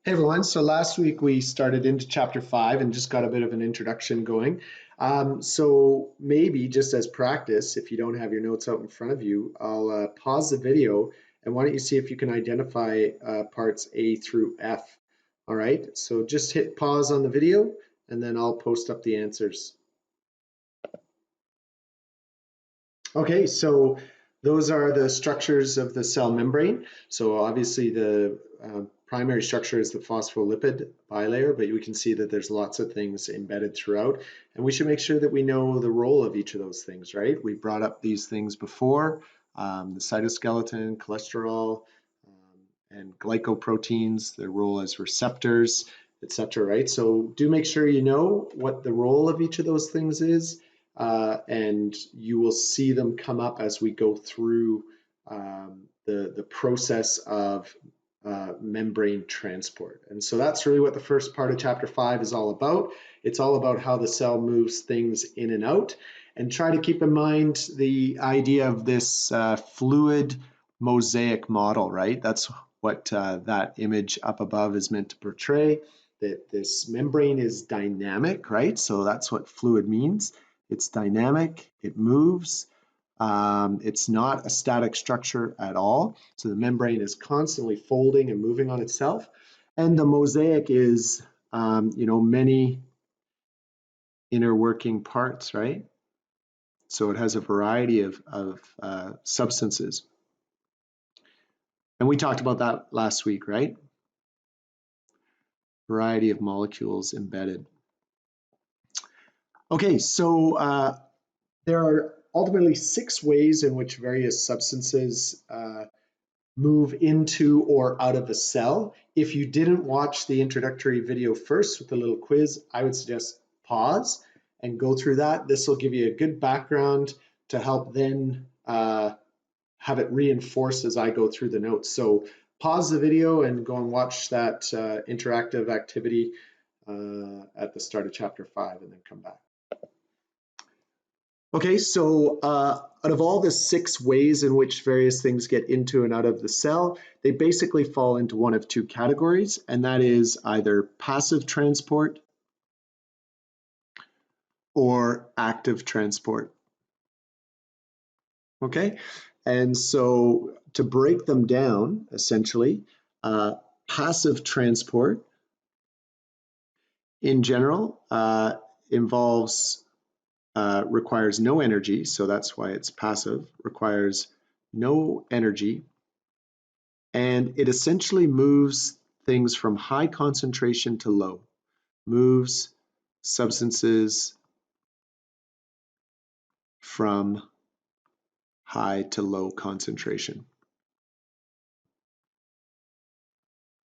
Hey everyone, so last week we started into chapter 5 and just got a bit of an introduction going. So maybe just as practice, if you don't have your notes out in front of you, I'll pause the video and why don't you see if you can identify parts A through F. All right, so just hit pause on the video and then I'll post up the answers. Okay, so those are the structures of the cell membrane. So obviously the primary structure is the phospholipid bilayer, but we can see that there's lots of things embedded throughout, and we should make sure that we know the role of each of those things, right? We brought up these things before, the cytoskeleton, cholesterol, and glycoproteins, their role as receptors, etc., right? So do make sure you know what the role of each of those things is, and you will see them come up as we go through the process of membrane transport. And so that's really what the first part of chapter 5 is all about. It's all about how the cell moves things in and out. And try to keep in mind the idea of this fluid mosaic model, right? That's what that image up above is meant to portray, that this membrane is dynamic, right? So that's what fluid means. It's dynamic, it moves. It's not a static structure at all. So the membrane is constantly folding and moving on itself. And the mosaic is, many inner working parts, right? So it has a variety of substances. And we talked about that last week, right? Variety of molecules embedded. Okay, so there are ultimately 6 ways in which various substances move into or out of a cell. If you didn't watch the introductory video first with the little quiz, I would suggest pause and go through that. This will give you a good background to help then have it reinforced as I go through the notes. So pause the video and go and watch that interactive activity at the start of chapter 5 and then come back. Okay, so out of all the 6 ways in which various things get into and out of the cell, they basically fall into one of 2 categories, and that is either passive transport or active transport. Okay, and so to break them down, essentially, passive transport in general requires no energy, so that's why it's passive, requires no energy, and it essentially moves things from high concentration to low, moves substances from high to low concentration.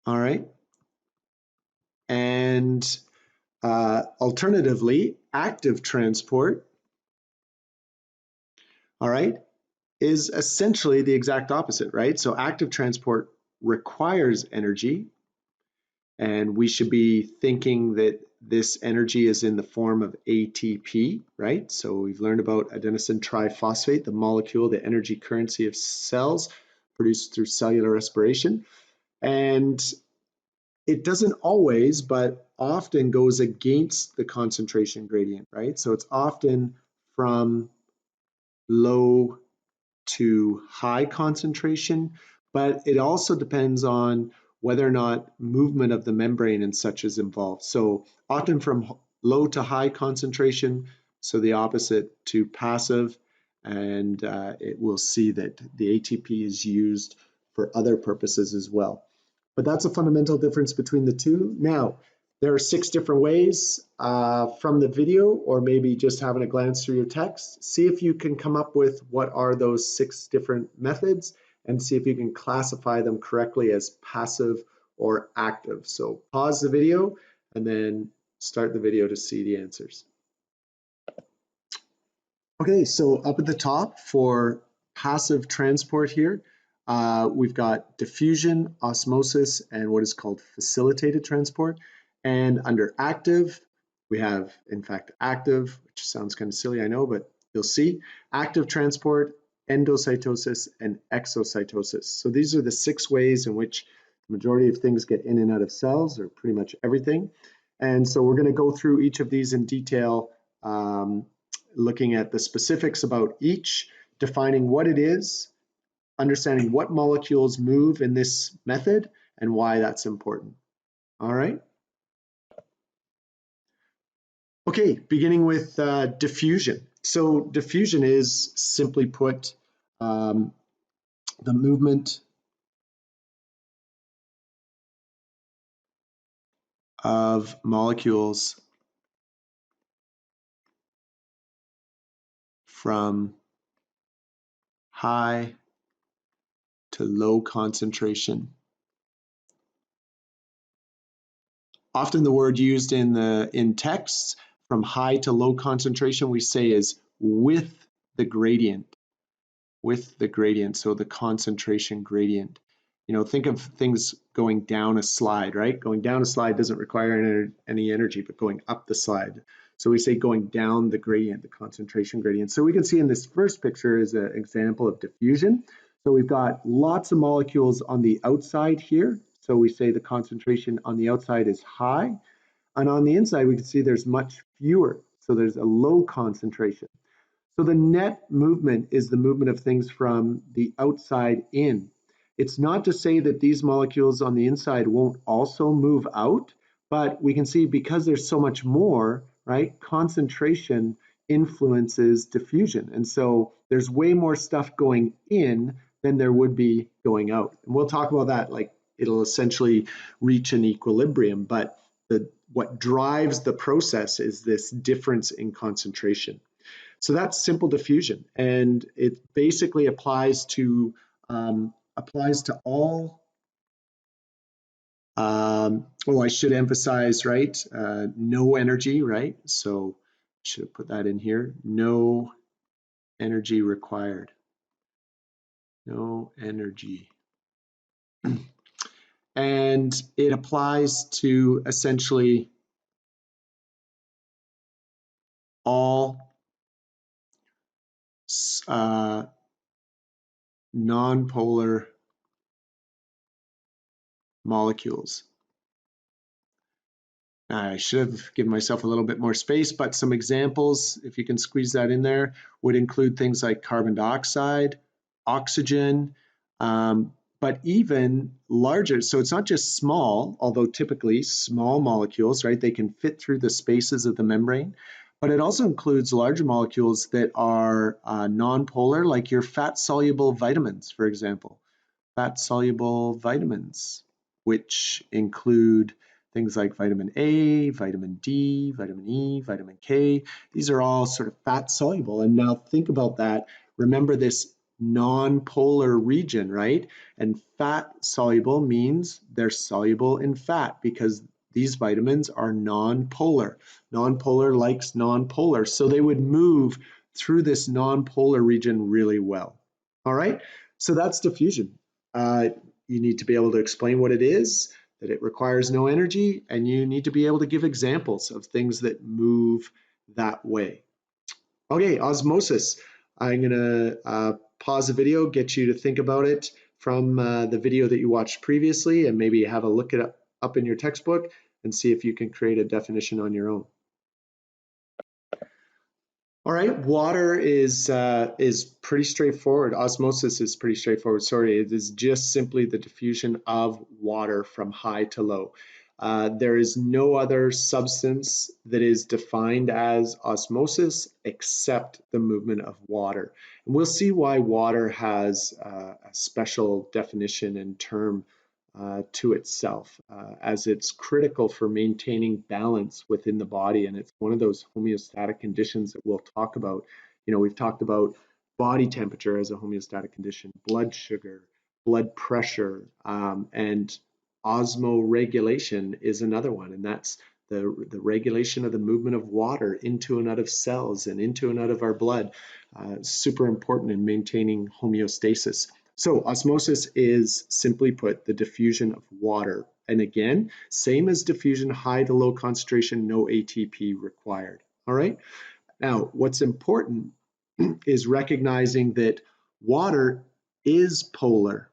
All right, and alternatively, active transport, all right, is essentially the exact opposite, right? So active transport requires energy, and we should be thinking that this energy is in the form of ATP, right? So we've learned about adenosine triphosphate, the molecule, the energy currency of cells produced through cellular respiration. And it doesn't always, but often goes against the concentration gradient, right? So it's often from low to high concentration, but it also depends on whether or not movement of the membrane and such is involved. So often from low to high concentration, so the opposite to passive, and it will see that the ATP is used for other purposes as well. But that's a fundamental difference between the two. Now, there are 6 different ways from the video, or maybe just having a glance through your text. See if you can come up with what are those 6 different methods and see if you can classify them correctly as passive or active. So pause the video and then start the video to see the answers. Okay, so up at the top for passive transport here, we've got diffusion, osmosis, and what is called facilitated transport. And under active, we have, in fact, active, which sounds kind of silly, I know, but you'll see, active transport, endocytosis, and exocytosis. So these are the 6 ways in which The majority of things get in and out of cells, or pretty much everything. And so we're going to go through each of these in detail, looking at the specifics about each, defining what it is, understanding what molecules move in this method, and why that's important. All right. Okay, beginning with diffusion. So diffusion is, simply put, the movement of molecules from high to low concentration. Often the word used in texts from high to low concentration, we say is with the gradient. With the gradient, so the concentration gradient. You know, think of things going down a slide, right? Going down a slide doesn't require any energy, but going up the slide. So we say going down the gradient, the concentration gradient. So we can see in this first picture is an example of diffusion. So we've got lots of molecules on the outside here. So we say the concentration on the outside is high. And on the inside, we can see there's much fewer. So there's a low concentration. So the net movement is the movement of things from the outside in. It's not to say that these molecules on the inside won't also move out, but we can see because there's so much more, right, concentration influences diffusion. And so there's way more stuff going in than there would be going out. And we'll talk about that, like it'll essentially reach an equilibrium, but what drives the process is this difference in concentration. So that's simple diffusion, and it basically applies to all. I should emphasize, right? No energy, right? So I should have put that in here. No energy required. No energy. And it applies to essentially all nonpolar molecules. I should have given myself a little bit more space, but some examples, if you can squeeze that in there, would include things like carbon dioxide, oxygen, but even larger. So it's not just small, although typically small molecules, right? They can fit through the spaces of the membrane, but it also includes larger molecules that are nonpolar, like your fat-soluble vitamins, for example. Fat-soluble vitamins, which include things like vitamin A, vitamin D, vitamin E, vitamin K. These are all sort of fat soluble. And now think about that. Remember this non-polar region, right? And fat soluble means they're soluble in fat because these vitamins are non-polar. Non-polar likes non-polar. So they would move through this non-polar region really well. All right, so that's diffusion. You need to be able to explain what it is, that it requires no energy, and you need to be able to give examples of things that move that way. Okay, osmosis. I'm going to pause the video, get you to think about it from the video that you watched previously, and maybe have a look it up in your textbook and see if you can create a definition on your own. All right, water is pretty straightforward. Osmosis is pretty straightforward. Sorry, it is just simply the diffusion of water from high to low. There is no other substance that is defined as osmosis except the movement of water. And we'll see why water has a special definition and term to itself, as it's critical for maintaining balance within the body. And it's one of those homeostatic conditions that we'll talk about. You know, we've talked about body temperature as a homeostatic condition, blood sugar, blood pressure, and osmoregulation is another one. And that's the regulation of the movement of water into and out of cells and into and out of our blood. Super important in maintaining homeostasis. So osmosis is, simply put, the diffusion of water. And again, same as diffusion, high to low concentration, no ATP required. All right. Now, what's important is recognizing that water is polar.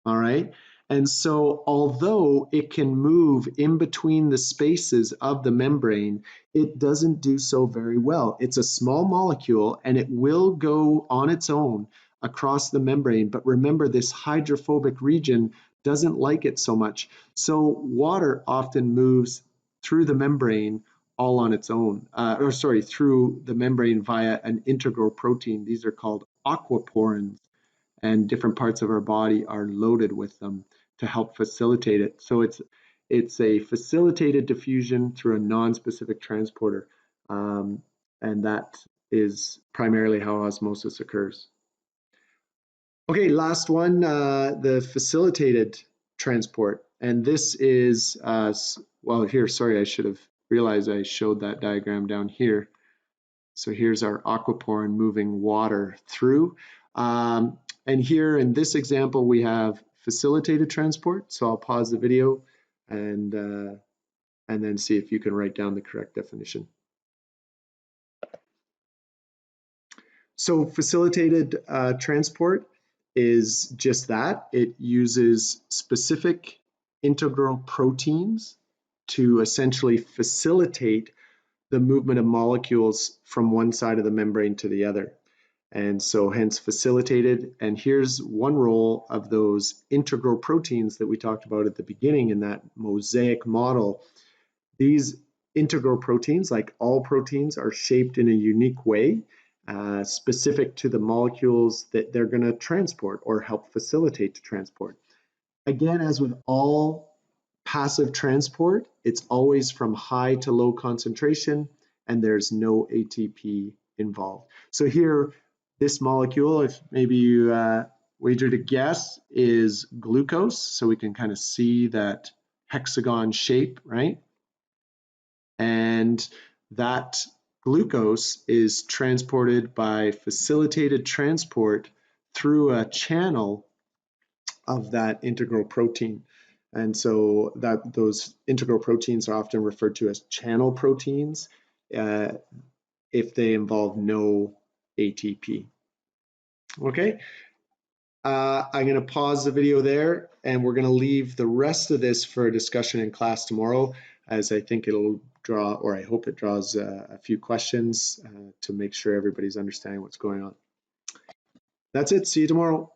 All right. And so although it can move in between the spaces of the membrane, it doesn't do so very well. It's a small molecule and it will go on its own across the membrane. But remember, this hydrophobic region doesn't like it so much. So water often moves through the membrane all on its own, through the membrane via an integral protein. These are called aquaporins, and different parts of our body are loaded with them to help facilitate it. So it's a facilitated diffusion through a non-specific transporter, and that is primarily how osmosis occurs. Okay, last one, the facilitated transport. And this is, well, here, sorry, I should have realized I showed that diagram down here. So here's our aquaporin moving water through. And here in this example, we have facilitated transport. So I'll pause the video and then see if you can write down the correct definition. So facilitated transport is just that. It uses specific integral proteins to essentially facilitate the movement of molecules from one side of the membrane to the other. And so hence facilitated. And here's one role of those integral proteins that we talked about at the beginning in that mosaic model. These integral proteins, like all proteins, are shaped in a unique way, specific to the molecules that they're going to transport or help facilitate to transport. Again, as with all passive transport, it's always from high to low concentration, and there's no ATP involved. So here, this molecule, if maybe you wagered a guess, is glucose. So we can kind of see that hexagon shape, right? And that glucose is transported by facilitated transport through a channel of that integral protein. And so that those integral proteins are often referred to as channel proteins if they involve no ATP. Okay, I'm going to pause the video there, and we're going to leave the rest of this for a discussion in class tomorrow, as I think it'll draw, or I hope it draws a few questions to make sure everybody's understanding what's going on. That's it. See you tomorrow.